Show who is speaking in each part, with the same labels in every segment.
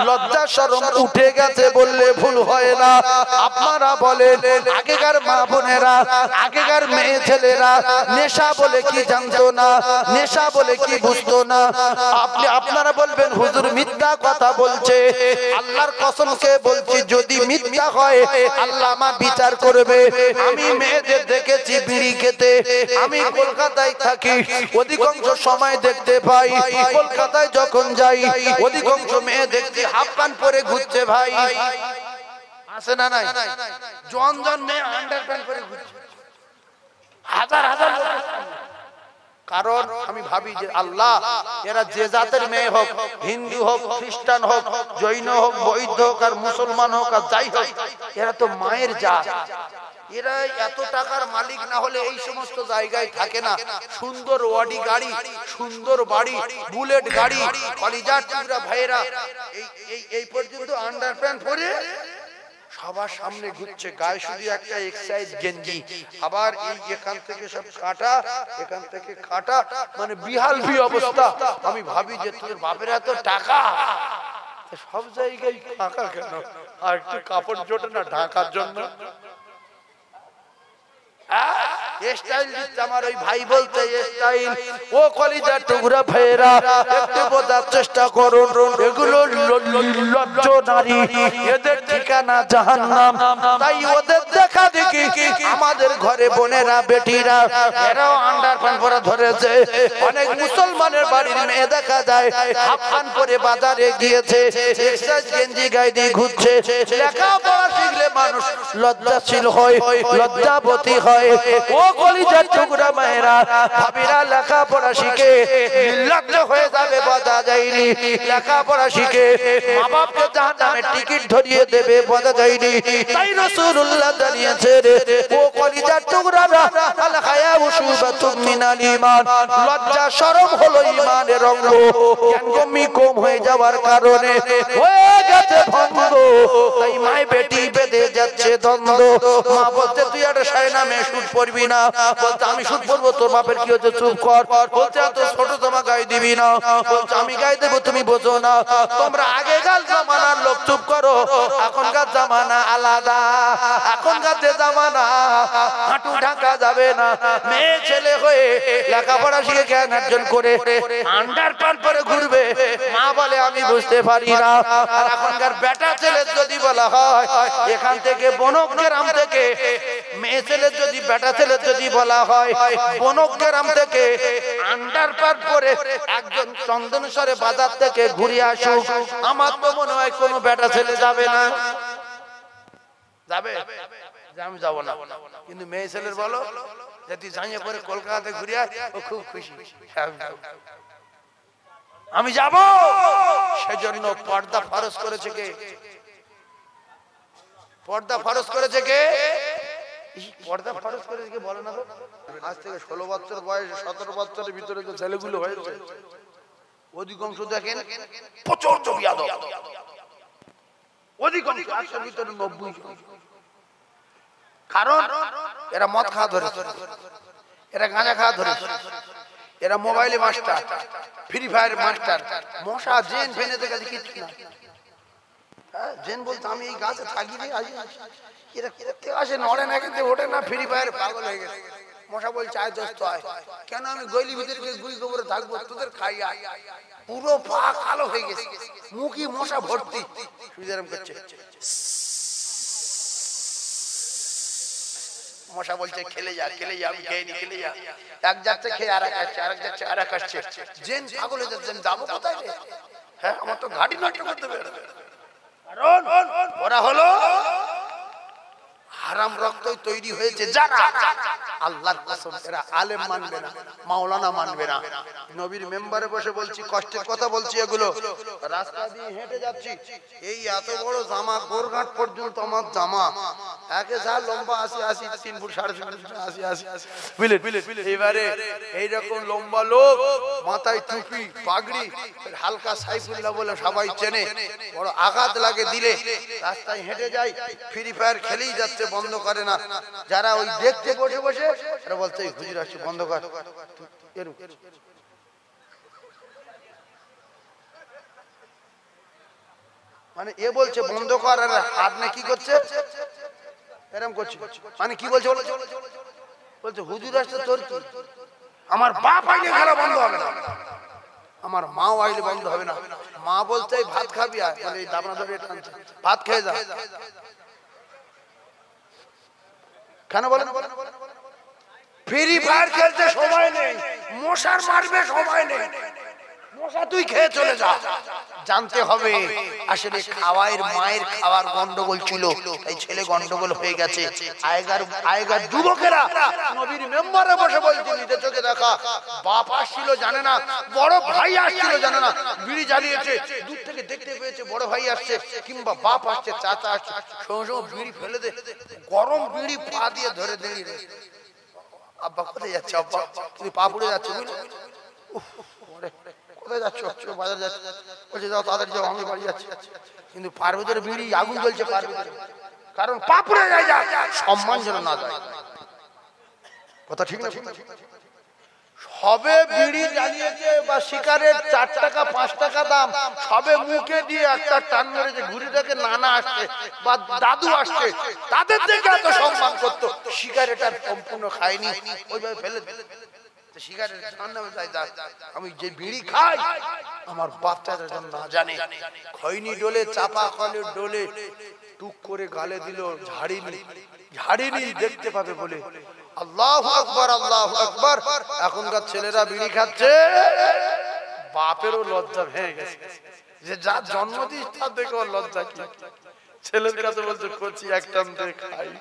Speaker 1: লজ্জা শরম উঠে গেছে বললে ভুল হয় না। আপনারা বলেন আগেকার মা বোনেরা, আগেকার মেয়ে ছেলেরা নেশা বলে কি জানতো না, নেশা বলে কি বুঝতো না। আপনারা বলবেন হুজুর মিথ্যা কথা বলছে। আল্লাহর কসমকে বলছি যদি মিথ্যা হয় আল্লাহ আমার বিচার করবে। আমি মেয়েদের দেখেছি বিড়ি খেতে। আমি কলকাতায় থাকি, অধিকাংশ সময় দেখতে পাই কলকাতায় যখন যাই অধিকাংশ মেয়ে দেখছি হাফ প্যান্ট পরে ঘুরছে। ভাই আছে না নাই? জন জন মেয়ে আন্ডার প্যান্ট পরে ঘুরছে, হাজার হাজার লোকের সামনে। কারণ আমি ভাবি যে আল্লাহ এরা যে জাতের মেয়ে হোক, হিন্দু হোক, খ্রিস্টান হোক, জৈন হোক, বৌদ্ধ হোক আর মুসলমান হোক আর যাই হোক, এরা তো মায়ের জাত। এরা এত টাকার মালিক না হলে এই সমস্ত জায়গায় থাকে না। সুন্দর ওয়াডি গাড়ি, সুন্দর বাড়ি, বুলেট গাড়ি, কলিজার টুকরা ভাইয়েরা এই পর্যন্ত আন্ডার প্যান্ট পরে সবার সামনে ঘুরছে, গায়ে শুধু একটা এক্সারসাইজ গেঞ্জি, আবার এই এখান থেকে সব কাটা, এখান থেকে কাটা, মানে বিহাল ভি অবস্থা। আমি ভাবি যে তোর বাপের এত টাকা, সব জায়গায় টাকা কেন? আর একটু কাপড় জোটে না ঢাকার জন্য? স্টাইল দিচ্ছে আমার ওই ভাই বলতে স্টাইল। ও কলিজার টুকরা ভাইয়েরা একটু বোঝার চেষ্টা করুন, এগুলো লজ্জ নারী, এদের ঠিকানা জাহান্নাম। তাই ওদের দেখা দেখি আমাদের ঘরে বোনেরা বেটিরা এরাও আন্ডার প্যান্ট পরে ধরেছে। অনেক মুসলমানের বাড়ির মেয়ে দেখা যায় হাফ প্যান্ট পরে বাজারে গিয়েছে, এক্সারসাইজ গেঞ্জি গায়ে দিয়ে ঘুরছে। লেখাপড়া শিখলে মানুষ লজ্জাশীল হয়, লজ্জাবতী হয়। ও কলিজার টুকরা মায়েরা ভাবিরা লেখাপড়া শিখে নির্লজ্জ হয়ে যাবে বোঝা যায়নি। লেখাপড়া শিখে মা বাপকে জাহান্নামের টিকিট ধরিয়ে দেবে বোঝা যায়নি। তাই রাসূলুল্লাহ জানিয়েছেন ও কলিজার টুকরারা আল হায়াউ শুবাতুম মিনাল ঈমান, লজ্জা শরম হলো ঈমানের অঙ্গ। জ্ঞানগম্যি কম হয়ে যাওয়ার কারণে হয়ে গেছে ভঙ্গ। তাই মায় বেটি বেঁধে যাচ্ছে দ্বন্দ্ব। মা বলতে তুই একটা শায়নামে শুট পড়বি না, বলতে আমি শুট পড়বো, তোর বাপের কি হচ্ছে চুপ কর। বলতে এত ছোট জামা গায়ে দিবি না, বলছে আমি গায়ে দেবো তুমি বোঝো না। তোমরা আগেকার জামানার লোক চুপ করো, এখনকার জামানা আলাদা। এখনকার যে জামানা হাঁটু ঢাকা যাবে না। মেয়ে ছেলে হয়ে লেখাপড়া শিখে জ্ঞান অর্জন করে আন্ডার প্যান্ট পরে ঘুরবে, মা বলে আমি বুঝতে পারি না। আর এখনকার বেটা ছেলে যদি বলা হয় এখান থেকে বনক গ্রাম থেকে, মেয়ে ছেলে যদি বেটা ছেলে যদি বলা হয় বনক গ্রাম থেকে আন্ডার প্যান্ট পরে একজন চন্দনেশ্বরে বাজার থেকে ঘুরে আসুক, আমার তো মনে হয় কোনো বেটা ছেলে যাবে না। যাবে? আমি যাবো না। কিন্তু মেয়ে ছেলের বলো যদি জানিয়ে পরে কলকাতাতে ঘুরে আয়, ও খুব খুশি, আমি যাব। সেজন্য পর্দা ফরজ করেছে কে? পর্দা ফরজ করেছে কে? পর্দা ফরজ করেছে কে বলে না তো? আজ থেকে 16 বছর বয়স, 17 বছরের ভিতরে যে ছেলেগুলো হয়েছে অধিকাংশ দেখেন প্রচন্ড বিয়াদব। অধিকাংশ 100 এর ভিতরে 90। কারণ এরা মদ খাওয়া ধরেছে, এরা গাঁজা খাওয়া ধরেছে, এরা মোবাইলে মাস্টার, ফ্রি ফায়ার মাস্টার, মশা জেন ফেনেদের কাছে কিচ্ছু না। জেন বলতে আমি এই গাছে থাকি রে, এরা করতে আসে, নড়ে না কিন্তু ওঠে না, ফ্রি ফায়ার পাগল হয়ে গেছে। মশা বলছে আয় দোস্ত আয়, কেন আমি গলি ভিতরে গুই গোবরে থাকবো, তোদের খাই আয়। পুরো পা কালো হয়ে গেছে, মুখি মশা ভর্তি, সুইজারাম করছে। মশা বলছে খেলে যা খেলে যা, আমি খেয়ে নি, খেলে যা। এক যাচ্ছে খেয়ে আর এক আসছে, আরেক যাচ্ছে আর এক আসছে। জেন পাগল হয়ে যাচ্ছে, যাবো কোথায় রে? হ্যাঁ আমার তো গাড়ি নষ্ট করতে পারে, কারণ ওরা হলো হারাম রক্ত তৈরি হয়েছে। যারা আল্লাহর কসম এরা আলেম মানবে না, মাওলানা মানবে না। নবীর মেম্বারে বসে বলছি, কষ্টের কথা বলছি। এগুলো রাস্তা দিয়ে হেঁটে যাচ্ছি, এই এত বড় জামা, গোরঘাট পর্যন্ত আমার জামা, একে যা লম্বা 80 3 ফুট 3.5 ফুট 80 বুঝলেন। এবারে এইরকম লম্বা লোক, মাথায় টুপি পাগড়ি, হালকা সাইফুল্লাহ বলে সবাই চেনে, বড় আঘাত লাগে দিলে। রাস্তায় হেঁটে যায়, ফ্রি ফায়ার খেলেই যাচ্ছে, বন্ধ করে না। যারা ওই দেখতে বসে বসে এরা বলছে হুজুর আসছে বন্ধ কর। মানে এ বলছে বন্ধ কর, আর হাত না কি করছে এরকম করছে, মানে কি বলছে বলছে হুজুর আসছে তোর কি, আমার বাপ আইলে খেলা বন্ধ হবে না, আমার মাও আইলে বন্ধ হবে না। মা বলতে ভাত খাবি, মানে এই দাবনা ধরে ভাত খেয়ে যা। কেন বলেন? ফ্রি ফায়ার খেলতে সময় নেই, মশার মারবে সময় নেই, মশা তুই খেয়ে চলে যা। জানতে হবে আসলে খাওয়ার মায়ের খাওয়ার গন্ডগোল ছিল, এই ছেলে গন্ডগোল হয়ে গেছে। আগেকার যুবকেরা নবীর মেম্বারে বসে বলছে নিজে চোখে দেখা, বাপ আসছিল জানে না, বড় ভাই আসছিল জানে না, বিড়ি জ্বালিয়েছে, দূর থেকে দেখতে পেয়েছে বড় ভাই আসছে কিংবা বাপ আসছে, চাচা আসছে, সঙ্গে সঙ্গে বিড়ি ফেলে দে, গরম বিড়ি পা দিয়ে ধরে দিয়ে দে। আব্বা কোথায় যাচ্ছে? আব্বা তুমি পা পুড়ে যাচ্ছে, কোথায় যাচ্ছ? বাজার যাচ্ছে। বলছে যাও তাদের যাও, আমি বাড়ি যাচ্ছি। কিন্তু পার ভিতরে বিড়ি আগুন জ্বলছে পার ভিতরে, কারণ পা পুড়ে যায়, সম্মান যেন না যায়। কথা ঠিক না? সবে বিড়ি জ্বালিয়েছে বা শিকারের 4 টাকা 5 টাকা দাম, সবে মুখে দিয়ে একটা টান মেরেছে, ঘুরে দেখে নানা আসছে বা দাদু আসছে, তাদের দেখে এত সম্মান করতো। শিকারেট আর সম্পূর্ণ খায়নি, ওইভাবে ফেলে আমি যে বিড়ি খাই আমার বাচ্চারা যেন না জানে। খৈনি ডোলে, চাপা কলের ডোলে টুক করে গালে দিল, ঝাড়িনি দেখতে পাবে বলে। আল্লাহু আকবার, আল্লাহু আকবার। এখনকার ছেলেরা বিড়ি খাচ্ছে, বাপেরও লজ্জা ভেঙে গেছে, যে যার জন্ম দিস তার দেখে ওর লজ্জা কি। ছেলের কাছে বলছে কচি একটা খাই,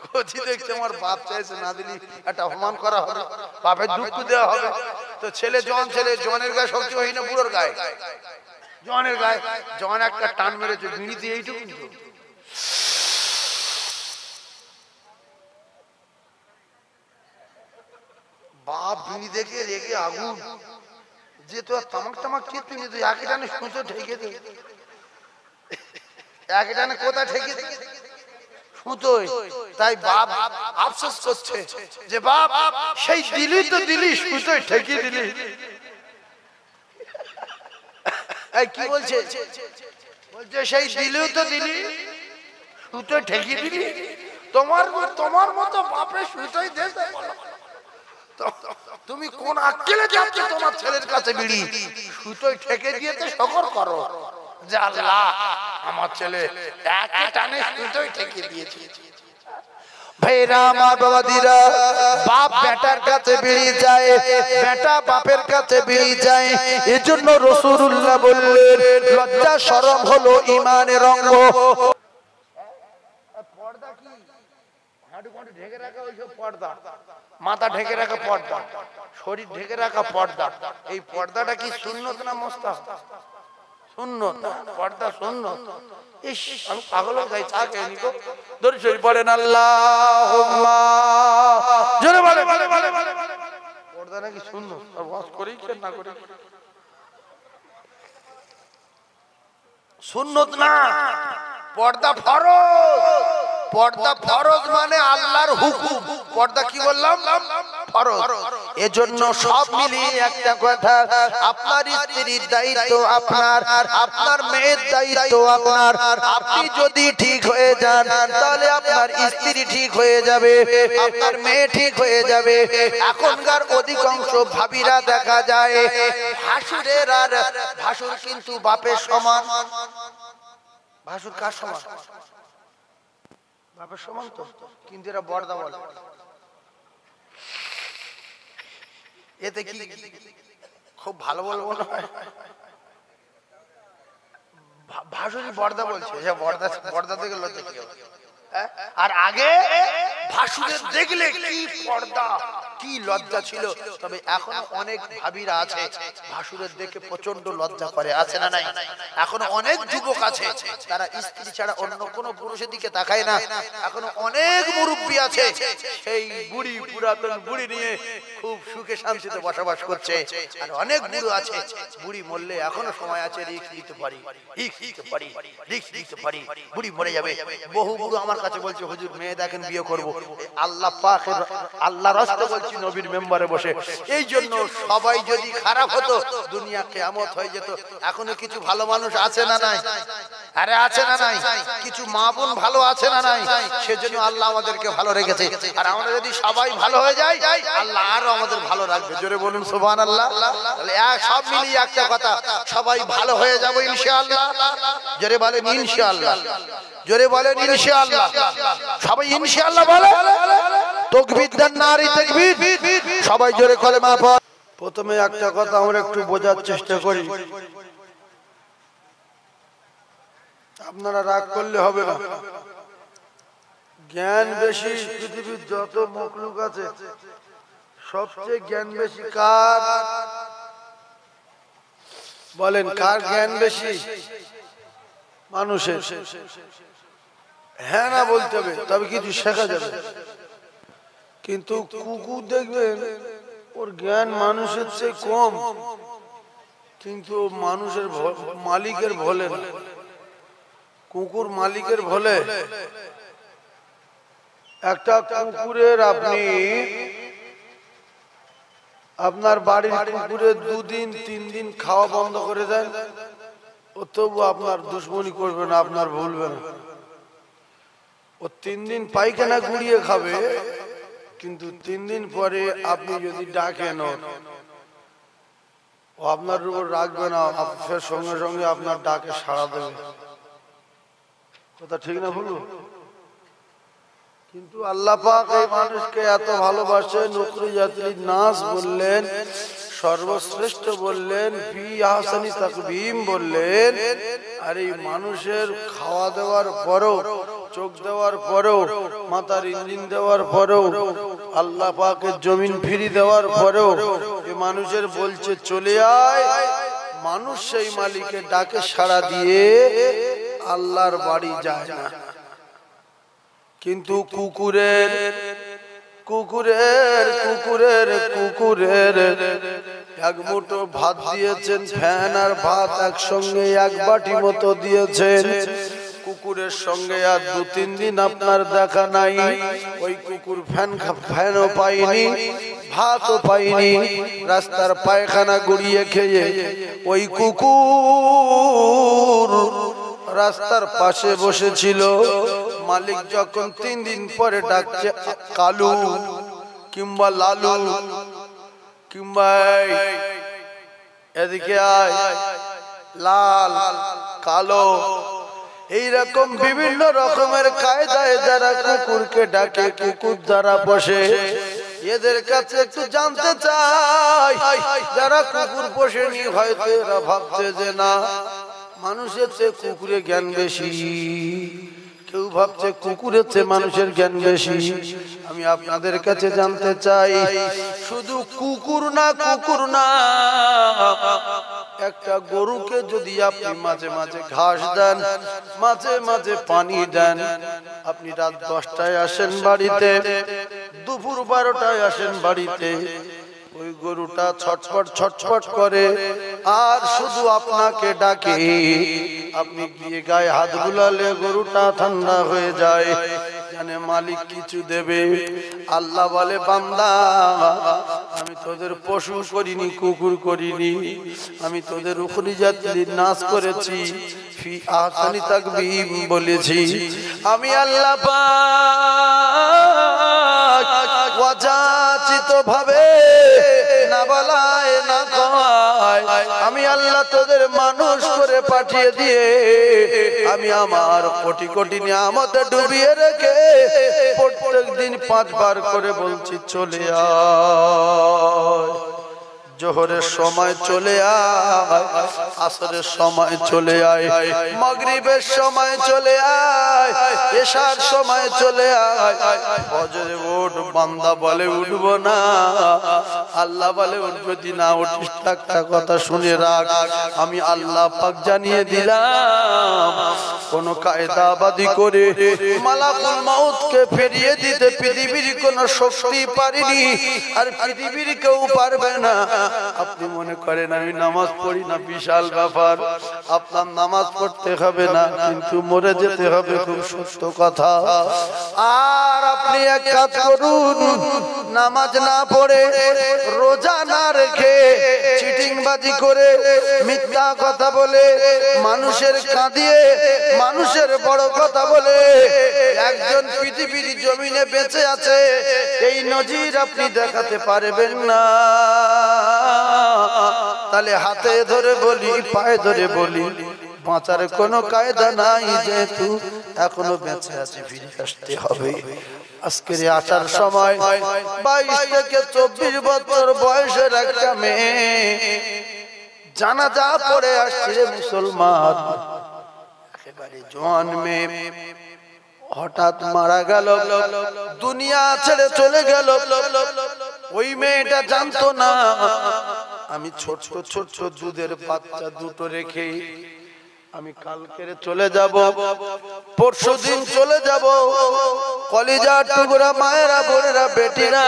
Speaker 1: কচি দেখছে আমার বাপ চাইছে না দিলি একটা অপমান করা হবে, বাপের দুঃখ দেওয়া হবে। তো ছেলে জনের গায়ে শক্তি হয় না, বুড়োর গায়ে, জনের গায়ে। জন একটা টান মেরেছে বিড়িতে, এইটুকু বাপ বিড়ি দেখে রেগে আগুন, যে তো তামাক টামাক চিত্তি নিত, একে টানে সুতো ঠেকে দে, একে টানে কোথায় ঠেকে দে সুতোয়। তাই বাপ আফসোস করছে যে বাপ সেই দিলি তো দিলি, সুতোয় ঠেকে দিলি। কি বলছে? বলছে সেই দিলিও তো দিলি, সুতোয় ঠেকে দিলি। তোমার মতো বাপের সুতোয় দে, তুমি কোন আক্কেলে যাচ্ছ তোমার ছেলের কাছে বিড়ি সুতোয় ঠেকে দিয়েতে শকর করো যে আল্লাহ আমার ছেলে একে টানে সুতোয় ঠেকে দিয়েছে। ভাইরা আমার, বাবাদিরা, বাপ বেটার কাছে বিড়ি যায়, বেটা বাপের কাছে বিড়ি যায়। এজন্য রাসূলুল্লাহ বললেন লজ্জা শরম হলো ঈমানের অঙ্গ। পর্দা কি? হাঁটু কাঁটু ঢেকে রাখা ওইসব পর্দা, মাথা ঢেকে রাখা পর্দা, শরীর ঢেকে রাখা পর্দা। এই পর্দাটা কি সুন্নত না মুস্তাহাব? সুন্নত। পর্দা সুন্নত। ইস, আমি পাগল হয়ে যাই। চা খেয়ে নিকো, দরুদ শরীফ পড়েন আল্লাহুম্মা, জোরে বলে পর্দা নাকি সুন্নত? আর ওয়াজ করি কি না করি? সুন্নত না, পর্দা ফরজ। পর্দা ফরজ মানে আল্লাহর হুকুম। পর্দা কি বললাম? ফরজ। এজন্য সব মিলিয়ে একটা কথা, আপনার স্ত্রীর দায়িত্ব আপনার, আপনার মেয়ের দায়িত্ব আপনার। আপনি যদি ঠিক হয়ে যান তাহলে আপনার স্ত্রী ঠিক হয়ে যাবে, আপনার মেয়ে ঠিক হয়ে যাবে। এখনকার অধিকাংশ ভাবিরা দেখা যায় ভাসুরের, আর ভাসুর কিন্তু বাপের সমান। ভাসুর কার সমান? বাপের সমান তো, কিন্তু এরা বর্দা বলে। এতে কি খুব ভালো বলবো না, ভাসুরি বর্দা বলছে, বর্দা থেকে লজ্জা কি হবে? আর আগে ভাসুরের দেখলে কি পর্দা, কি লজ্জা ছিল। তবে এখন অনেক ভাবিরা আছে ভাসুরের দেখে প্রচন্ড লজ্জা করে, আছে না নাই? এখন অনেক যুবক আছে তারা স্ত্রী ছাড়া অন্য কোনো পুরুষের দিকে তাকায় না। এখন অনেক মুরব্বী আছে সেই বুড়ি, পুরাতন বুড়ি নিয়ে খুব সুখে শান্তিতে বসবাস করছে। আর অনেক বুড়ো আছে বুড়ি মরলে এখনো সময় আছে, রিস্ক দিতে পারি, রিস্ক দিতে পারি, বুড়ি মরে যাবে। বহু বুড়ো আমার কাছে বলছে হুজুর মেয়ে দেখেন বিয়ে করবো। আল্লাহ পাক, আল্লাহ রাস্তে বলছে করছি নবীর মেম্বারে বসে। এই জন্য সবাই যদি খারাপ হতো দুনিয়া কিয়ামত হয়ে যেত। এখনো কিছু ভালো মানুষ আছে না নাই? আরে আছে না নাই? কিছু মা বোন ভালো আছে না নাই? সেজন্য আল্লাহ আমাদেরকে ভালো রেখেছে। আর আমরা যদি সবাই ভালো হয়ে যাই আল্লাহ আরো আমাদের ভালো রাখবে। জোরে বলুন সুবহানাল্লাহ। তাহলে সব মিলিয়ে একটা কথা, সবাই ভালো হয়ে যাবো ইনশাআল্লাহ। জোরে বলেন ইনশাআল্লাহ, জোরে বলেন ইনশাআল্লাহ। সবাই ইনশাআল্লাহ বলে। তাকবীর দেন, নারী তাকবীর। সবাই জোরে কলেমা পড়। প্রথমে একটা কথা আমরা একটু বোঝার চেষ্টা করি, আপনারা রাগ করলে হবে না। জ্ঞান বেশি পৃথিবীর যত মখলুক আছে সবচেয়ে জ্ঞান বেশি কার? বলেন কার জ্ঞান বেশি? মানুষের। হ্যাঁ না বলতে হবে, তবে কিছু শেখা যাবে। কিন্তু কুকুর দেখবেন ওর জ্ঞান মানুষের চেয়ে কম, কিন্তু মানুষের মালিকের ভোলে না। কুকুর মালিকের ভোলে। একটা কুকুরের আপনি আপনার বাড়ির কুকুরের 2 দিন 3 দিন খাওয়া বন্ধ করে দেন, ও তবু আপনার দুশ্মনী করবে না, আপনার ভুলবে না। ও 3 দিন পায়খানা গুড়িয়ে খাবে, কিন্তু 3 দিন পরে আপনি যদি ডাকেন ও আপনার উপর রাখবে না, আপনার সঙ্গে সঙ্গে আপনার ডাকে সাড়া দেবে। কথা ঠিক না ভুল? কিন্তু আল্লাহ পাক এই মানুষকে এত ভালোবাসে, নুকরি জাতির নাস বললেন, সর্বশ্রেষ্ঠ বললেন, ফি আহসানি তাকবীম বললেন। আর এই মানুষের খাওয়া দেওয়ার পরেও, চোখ দেওয়ার পরেও, মাথার ইঞ্জিন দেওয়ার পরেও, আল্লাহ পাকের জমিন ফিরি দেওয়ার পরেও এই মানুষের বলছে চলে আয়। মানুষ সেই মালিকের ডাকে সাড়া দিয়ে আল্লাহর বাড়ি যায় না। কিন্তু কুকুরের কুকুরের কুকুরের কুকুরের এক মুঠো ভাত দিয়েছেন, ফ্যান আর ভাত একসঙ্গে এক বাটি মতো দিয়েছেন। কুকুরের সঙ্গে আর 2-3 দিন আপনার দেখা নাই। ওই কুকুর ফ্যানও পায়নি, ভাতও পায়নি, রাস্তার পায়খানা গুড়িয়ে খেয়ে ওই কুকুর রাস্তার পাশে বসেছিল। মালিক যখন 3 দিন পরে ডাকছে কালু কিংবা লালু কিংবা এদিকে আয়, লাল কালো, এইরকম বিভিন্ন রকমের কায়দায় যারা কুকুরকে ডাকে, কুকুর যারা বসে, এদের কাছে একটু জানতে চাই। যারা কুকুর পোষেনি হয়তো এরা ভাবছে যে না মানুষের চেয়ে কুকুরের জ্ঞান বেশি, কেউ ভাবছে কুকুরের চেয়ে মানুষের জ্ঞান বেশি। আমি আপনাদের কাছে জানতে চাই, শুধু কুকুর না, কুকুর না, একটা গরুকে যদি আপনি মাঝে মাঝে ঘাস দেন, মাঝে মাঝে পানি দেন, আপনি রাত 10টায় আসেন বাড়িতে, দুপুর 12টায় আসেন বাড়িতে, ওই গরুটা ছটফট ছটফট করে আর শুধু আপনাকে ডাকে। আপনি গিয়ে গায়ে হাত বুলালে গরুটা ঠান্ডা হয়ে যায়, জানে মালিক কিছু দেবে। আল্লাহ বলে বান্দা আমি তোদের পশু করিনি, কুকুর করিনি, আমি তোদের উখরি জাতির নাশ করেছি, ফি আহসানি তাকবীম বলেছি। আমি আল্লাহ পাক ওয়াজাচিত ভাবে না বলায় না কয়, আমি আল্লাহ তোদের মানুষ করে পাঠিয়ে দিয়ে আমি আমার কোটি কোটি নিয়ামতে ডুবিয়ে রেখে প্রত্যেক দিন 5 বার করে বলছি চলে আয়। জোহরের সময় চলে আয়, আসরের সময় চলে আয়, মাগরিবের সময় চলে আয়, এশার সময় চলে আয়। ফজরে ওঠ, বান্দা বলে উঠবো না, আল্লাহ বলে উঠবে, যদি না উঠিস একটা কথা শুনে রাখ, আমি আল্লাহ পাক জানিয়ে দিলাম কোন কায়দাবাদী করে মালাকুল মাউতকে ফিরিয়ে দিতে পৃথিবীর কোন শক্তি পারেনি, আর পৃথিবীর কেউ পারবে না। আপনি মনে করেন আমি নামাজ পড়ি না, বিশাল ব্যাপার। আপনার নামাজ পড়তে হবে না, কিন্তু মরে যেতে হবে, খুব সত্য কথা। আর আপনি এক কাজ করুন, নামাজ না পড়ে রোজা না রেখে চিটিংবাজি করে মিথ্যা কথা বলে মানুষের কাঁদিয়ে মানুষের বড় কথা বলে একজন পৃথিবীর জমিনে বেঁচে আছে, এই নজির আপনি দেখাতে পারবেন না। তাহলে হাতে ধরে বলি, পায়ে ধরে বলি, বাঁচার কোনো কায়দা নাই, যেহেতু এখনো বেঁচে আছে ফিরে আসতে হবে। আজকের আসার সময় 22 থেকে 24 বছর বয়সের একটা মেয়ে জানাজা পড়ে আসছে মুসলমান, একেবারে জওয়ান মেয়ে, হঠাৎ মারা গেল, দুনিয়া ছেড়ে চলে গেল। ওই মেয়েটা জানতো না আমি ছোট ছোট দুধের বাচ্চা দুটো রেখে আমি কালকে চলে যাব, পরশুদিন চলে যাব। কলিজার টুকরা মায়েরা, বোনেরা, বেটিরা,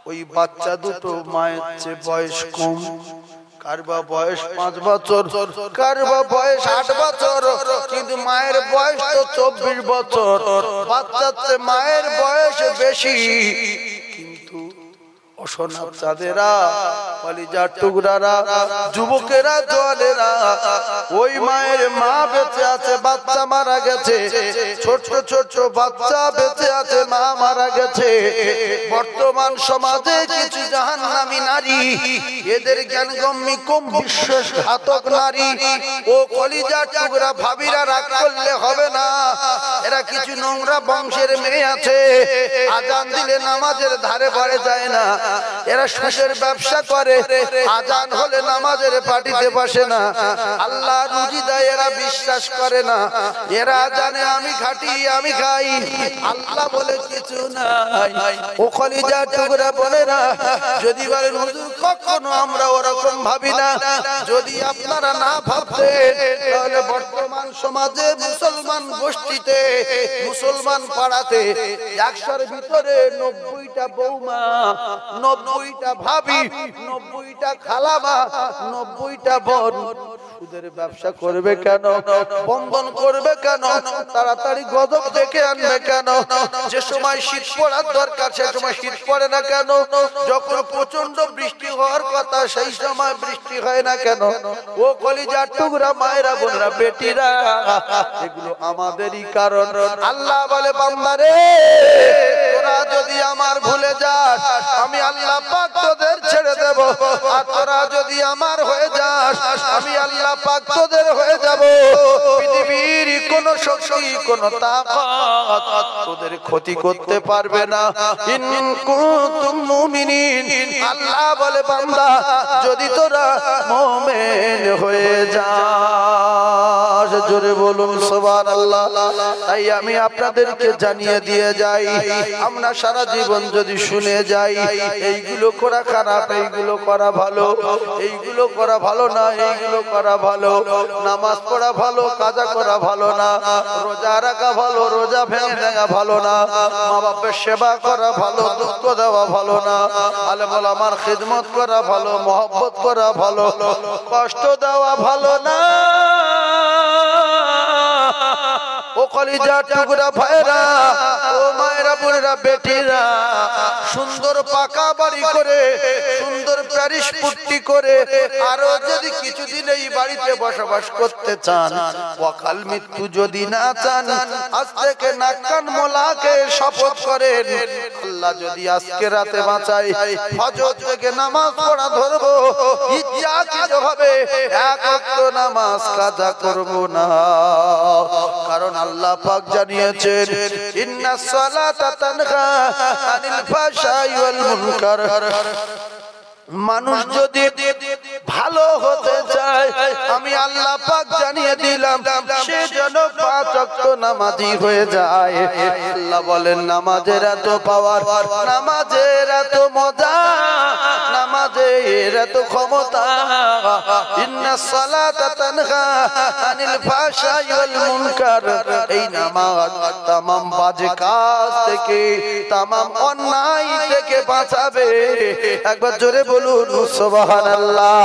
Speaker 1: ওই বাচ্চা দুটো মায়ের চেয়ে বয়স কম, কার বা বয়স 5 বছর, কার বা বয়স 8 বছর, কিন্তু মায়ের বয়স তো 24 বছর। বাচ্চার চেয়ে মায়ের বয়স বেশি, কিন্তু অসনার চাঁদেরা, কলিজার টুকরারা, যুবকেরা, জওয়ানেরা, ওই মায়ের মা বেঁচে আছে, বাচ্চা মারা গেছে, ছোট ছোট বাচ্চা বেঁচে আছে, মা মারা গেছে। বর্তমান সমাজে কিছু জাহান্নামী নারী, এদের জ্ঞানগম্যি কম, বিশ্বাসঘাতক নারী। ও কলিজার টুকরা ভাবিরা, রাগ করলে হবে না, এরা কিছু নোংরা বংশের মেয়ে আছে, আজান দিলে নামাজের ধারে বাড়ে যায় না, এরা সুদের ব্যবসা করে, আজান হলে নামাজের পাটিতে বসে না, আল্লাহ রুজি দেয় এরা বিশ্বাস করে না, এরা জানে আমি খাটি আমি খাই, আল্লাহ বলে কিছু নাই। ও কলিজার টুকরা বলে না, যদি বলেন হুজুর কখনো আমরা ওরকম ভাবি না, যদি আপনারা না ভাবতেন তাহলে বর্তমান সমাজে মুসলমান গোষ্ঠীতে, মুসলমান পাড়াতে 100-র ভিতরে 90টা বৌমা, 90টা ভাবি, 90টা খালামা, 90টা বোন সুদের ব্যবসা করবে কেন, বন্ধন করবে কেন, তাড়াতাড়ি গজব ডেকে আনবে কেন? যে সময় শীত পড়ার দরকার সে সময় শীত পড়ে না কেন? যখন প্রচন্ড বৃষ্টি হওয়ার কথা সেই সময় বৃষ্টি হয় না কেন? ও কলিজার টুকরা মায়েরা, বোনেরা, বেটিরা, এগুলো আমাদেরই কারণ। আল্লাহ বলে বান্দারে, তোরা যদি আমার ভুলে যাস আমি আল্লাহ পাক তোদের ছেড়ে দেব, আর তোরা যদি আমার হয়ে যাস আমি আল্লাহ পাক তোদের হয়ে যাব। পৃথিবীর কোন শক্তি, কোন তাকত তোদের ক্ষতি করতে পারবে না। ইন কুনতুম মুমিনিন, আল্লাহ বলে বান্দা যদি তোরা মুমিন হয়ে যাস, জোরে বলুন সুবহানাল্লাহ। তাই আমি আপনাদেরকে জানিয়ে দিয়ে যাই, আমরা সারা জীবন যদি শুনে যাই এইগুলো করা খারাপ, এইগুলো করা ভালো, এইগুলো করা ভালো না, এইগুলো করা ভালো, নামাজ পড়া ভালো, কাজা করা ভালো না, রোজা রাখা ভালো, রোজা ভেঙে দেওয়া ভালো না, মা বাপের সেবা করা ভালো, দুঃখ দেওয়া ভালো না, আলেম ওলামার খিদমত করা ভালো, মহব্বত করা ভালো, কষ্ট দেওয়া ভালো না। ও কলিজার টুকরা ভাইরা, ও মায়েরা, বোনেরা, বেটিরা, সুন্দর পাকা বাড়ি করে, সুন্দর প্যারিস পুট্টি করে, আরো যদি কিছুদিন এই বাড়িতে বসবাস করতে চান, অকাল মৃত্যু যদি না চান, আজ থেকে নাক কান মোলাকে শপথ করেন, আল্লাহ যদি আজকে রাতে বাঁচায়, ফজর থেকে নামাজ পড়া ধরবো, ইচ্ছাকৃতভাবে এক ওয়াক্ত নামাজ কাজা করব না। কারণ আল্লাহ পাক জানিয়েছেন, ইন্নাস সালাতা তানহা আনিল ফাহশাই ওয়াল মুনকার। মানুষ যদি ভালো হতে চায় আমি আল্লাহ পাক জানিয়ে দিলাম সে যেন 5 ওয়াক্ত নামাজি হয়ে যায়। আল্লাহ বলেন নামাজের এত পাওয়ার, নামাজের এত মজা, নামাজের এত ক্ষমতা। ইন্নাস সালাতা তানহা আনিল ফাহশাই ওয়াল মুনকার। এই নামাজ तमाम বাজে কাজ থেকে, तमाम অন্যায় থেকে বাঁচাবে। একবার জোরে বলুন সুবহানাল্লাহ।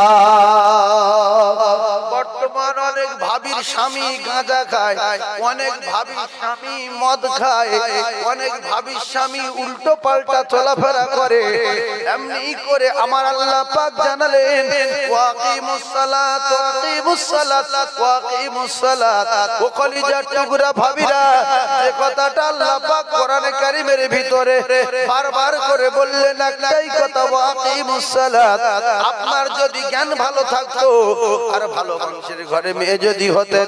Speaker 1: বর্তমান অনেক ভাবির স্বামী গাঁজা খায়, অনেক ভাবি স্বামী মদ খায়, অনেক ভাবি স্বামী উল্টো পাল্টা চলাফেরা করে। এমনি করে আমার আল্লাহ পাক জানালেন ওয়াকিমুস সালাত ওয়াকিমুস সালাত ওয়াকিমুস সালাত। ও কলিজার টুকরা ভাবিরা, যে কথাটা আল্লাহ পাক কোরআনে কারীমের ভিতরে বারবার করে বললেন একটাই কথা, ওয়াকিমুস সালাত। আপনার যদি জ্ঞান ভালো থাকতো আর ভালো মানুষের ঘরে মেয়ে যদি হতেন,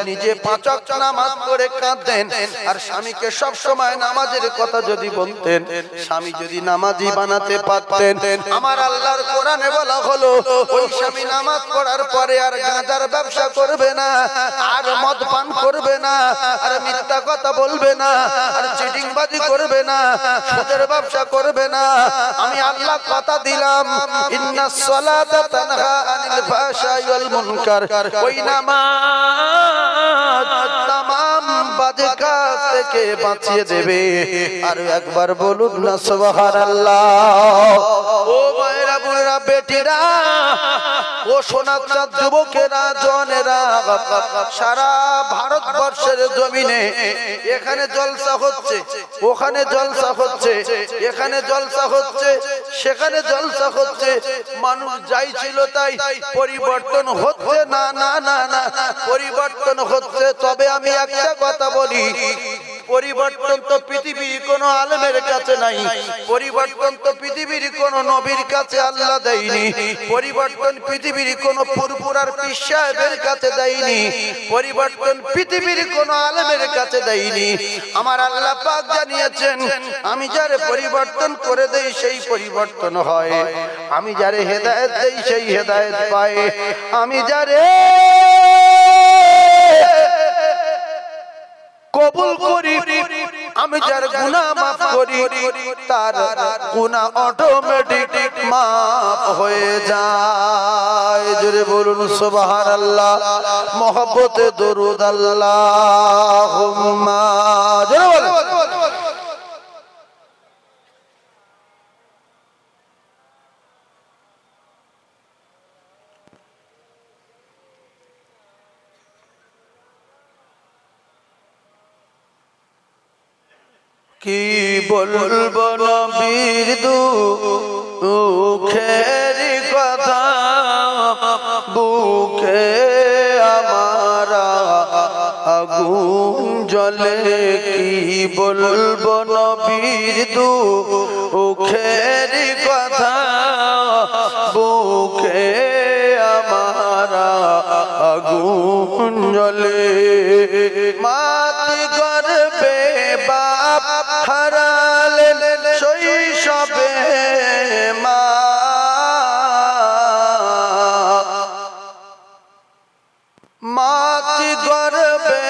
Speaker 1: নিজে 5 ওয়াক্ত নামাজ পড়ে কাঁদতেন আর স্বামীকে সব সময় নামাজের কথা যদি বলতেন, স্বামী যদি নামাজি বানাতে পারতেন, আমার আল্লাহর কোরআনে বলা হলো ওই স্বামী নামাজ পড়ার পরে আর গাঁজার ব্যবসা করবে না, আর মদ পান করবে না, আর মিথ্যা কথা বলবে না, আর চিটিংবাজি করবে না, সুদের ব্যবসা করবে না। আমি আল্লাহ কথা দিলাম, ইন্নাস সালাতা তানহা আনিল ফাহশাই ওয়াল মুনকার। ওই নামাজ তামাম বাজে কাজ থেকে বাঁচিয়ে দেবে। আর একবার বলুন না সুবহানাল্লাহ। ও মায়েরা, বোনেরা, বেটিরা, ও সোনার যুবকেরা, জওয়ানেরা, সারা ভারতবর্ষের জমিনে এখানে জলসা হচ্ছে, ওখানে জলসা হচ্ছে, এখানে জলসা হচ্ছে, সেখানে জলসা হচ্ছে। মানুষ যাই ছিল তাই, পরিবর্তন হচ্ছে না, না না না, পরিবর্তন হচ্ছে। তবে আমি একটা কথা বলি, পরিবর্তন তো পৃথিবীর কোন আলেমের কাছে নাই, পরিবর্তন তো পৃথিবীর কোন নবীর কাছে আল্লাহ দেয়নি, পরিবর্তন পৃথিবীর কোন ফুরফুরার পীর সাহেবের কাছে দেয়নি, পরিবর্তন পৃথিবীর কোন আলেমের কাছে দেয়নি। আমার আল্লাহ পাক জানিয়েছেন, আমি যারে পরিবর্তন করে দেই সেই পরিবর্তন হয়, আমি যারে হেদায়েত দেই সেই হেদায়েত পায়, আমি যারে কবুল করি, আমি যার গুনাহ মাফ করি, তার গুনাহ অটোমেটিক মাফ হয়ে যায়। জোরে বলুন সুবহানাল্লাহ। মহব্বতে দরুদ আল্লাহুম্মা। জোরে বলুন। কি বলবো নবীর দুঃখের কথা, বুকে আমার আগুন জ্বলে। কি বলবো নবীর দুঃখের কথা, বুকে আমার আগুন জ্বলে। মাতৃ গর্ভে বাপ হারালেন শৈশবে মা, মাতৃ গর্ভে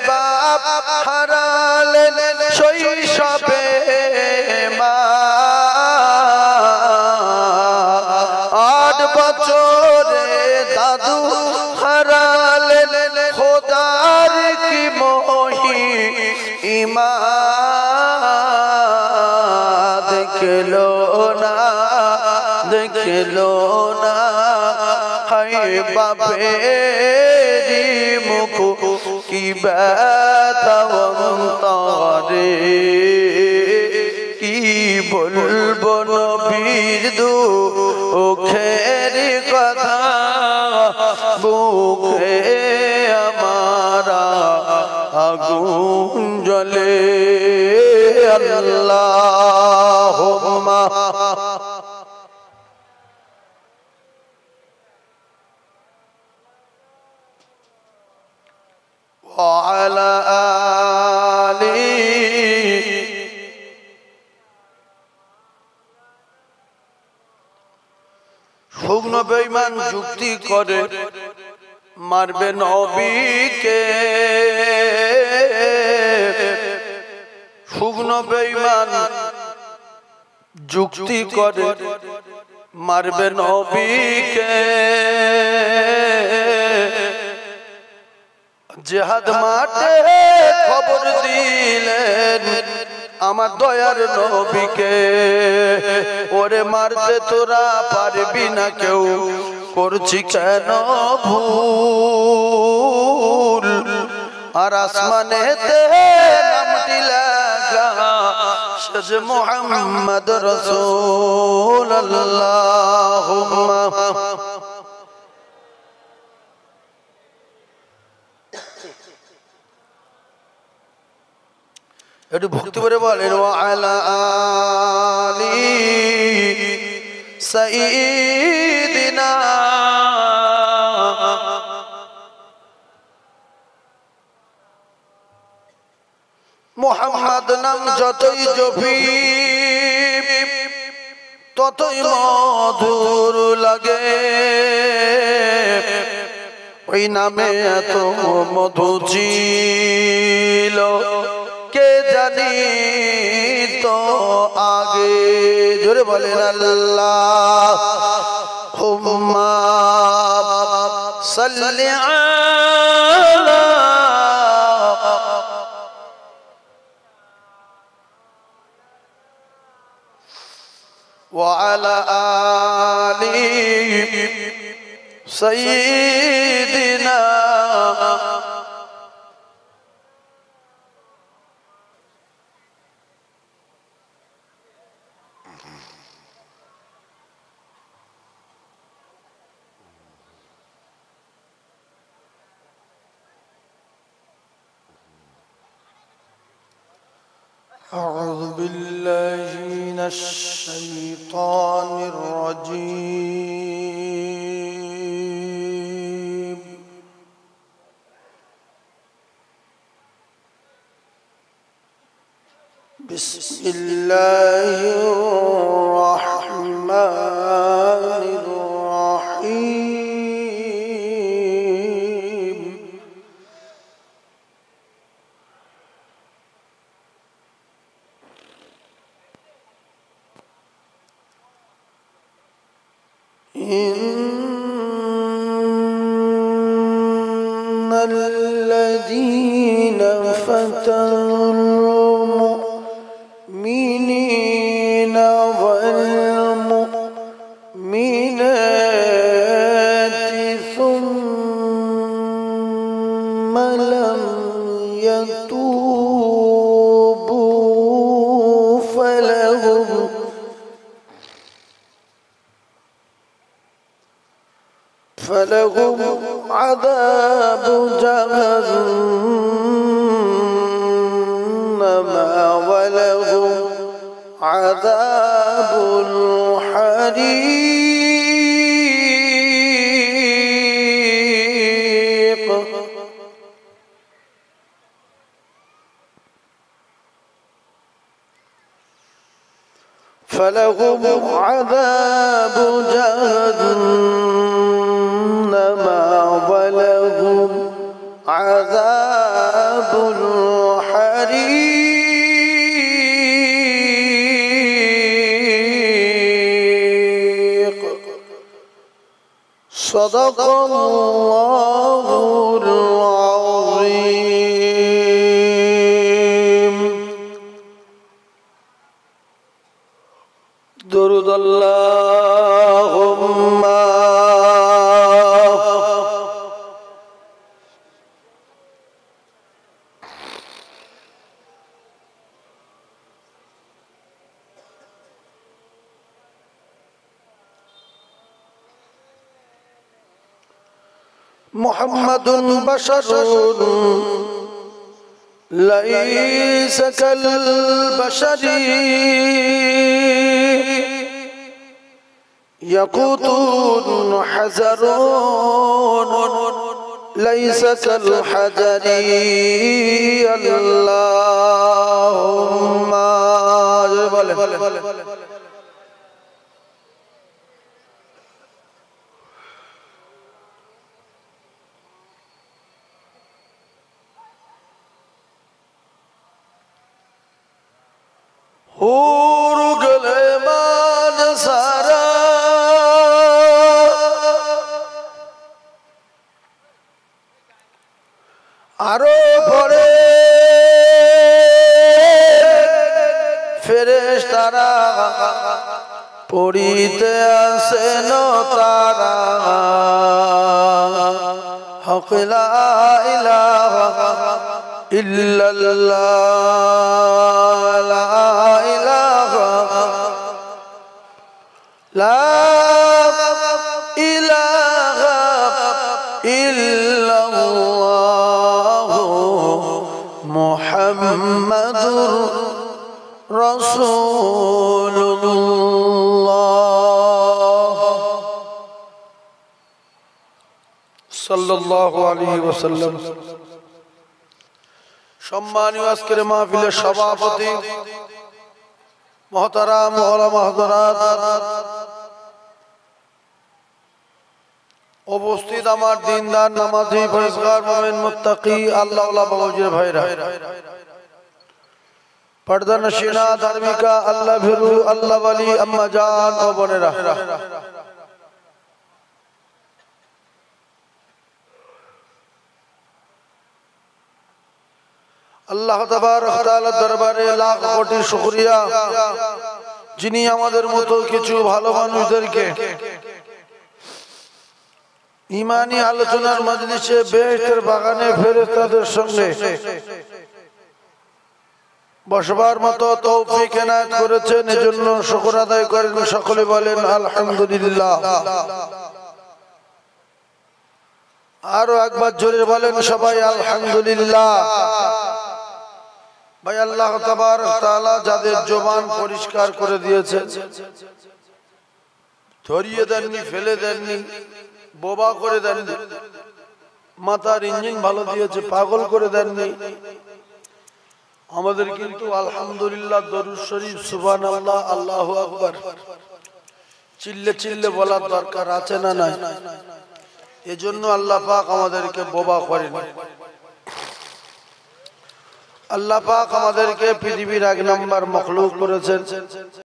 Speaker 1: বাপ হারালেন শৈশবে মা। 8 বছরে দাদু হারালেন, খোদার কি মহিমা দেখলো না, দেখলো না, হায় বাপেরি মুখ কি ব্যথা অন্তরে। কি বলবো নবীর দুঃখের কথা, বুকে আমার আগুন জ্বলে। আল্লাহুম্মা ওয়া আলা আলি। শুকনো বেঈমান যুক্তি করে মারবে নবীকে, শুকনো বেঈমান যুক্তি করে মারবে নবীকে। জিহাদ মাঠে খবর দিলেন আমার দয়ার নবীকে, ওরে মারতে তোরা পারবি না কেউ, করছি কেন ভুল। আর আসমানেতে নামটি লেখা সে মুহাম্মদ রাসূলুল্লাহ। একটু ভক্তি করে বলেন ওয়া আলা আলি সাইয়্যিদিনা মুহাম্মদ নাম যতই জপি ততই মধুর লাগে, ওই নামে এত মধু ছিল কে জানি তো আগে। জোরে বলেন আল্লাহুম্মা সাল্লি আলা ওয়া আলা আলি সাইয়্যিদিনা أعوذ بالله من الشيطان الرجيم. بسم الله الرحمن الرحيم. إن الذين فتنوا المؤمنين والمؤمنات ثم لم يتوبوا فلهم عذاب جهنم ولهم عذاب الحريق. فلهم عذاب جهنم ولهم عذاب الحريق. صدق الله العظيم. درود اللهم محمد بشر ليس كالبشر يقوت حزر ليس كالحجر. اللهم আরো পরে ফেরেশতারা পড়িতে আসেন তারা হক লা ইলাহা ইল্লাল্লাহ লা ইলাহা ইল্লাল্লাহ মুহাম্মাদুর রাসূলুল্লাহ সাল্লাল্লাহু আলাইহি ওয়াসাল্লাম। সম্মানীয় আজকের মাহফিলের সভাপতি মুহতারাম উলামা হযরত, উপস্থিত আমার দিনদার নামাজি পরহেজগার মুমিন মুত্তাকি আল্লাহওয়ালা বাবাজির ভাইরা, পর্দা নশিনা ধার্মিকা আল্লাহ ভীরু আল্লাহ ওয়ালি আম্মা জান ও বোনেরা, আল্লাহ তাবারক ওয়া তাআলার দরবারে লাখ কোটি শুকরিয়া, যিনি আমাদের মতো কিছু ভালো মানুষদেরকে ঈমানি আলোচনার মজলিসে বেহেশতের বাগানে ফেরেশতাদের সঙ্গে বসবার মতো তৌফিক এনায়েত করেছেন, এজন্য শুকর আদায় করেন। সকলে বলেন আলহামদুলিল্লাহ। আরো একবার জোরে বলেন সবাই আলহামদুলিল্লাহ। ভাই, আল্লাহ তাবারক ওয়া তাআলা যাদের জবান পরিষ্কার করে দিয়েছেন, ধরিয়ে দেননি, ফেলে দেননি, বোবা করে দেননি, মাথার ইঞ্জিন ভালো দিয়েছে, পাগল করে দেননি, আমাদের কিন্তু আলহামদুলিল্লাহ, দরুদ শরীফ, সুবহানাল্লাহ, আল্লাহু আকবার চিল্লে চিল্লে বলার দরকার আছে না নাই? এজন্য আল্লাহ পাক আমাদেরকে বোবা করেন। আল্লাহ পাক আমাদেরকে পৃথিবীর 1 নম্বর মাখলুক করেছেন।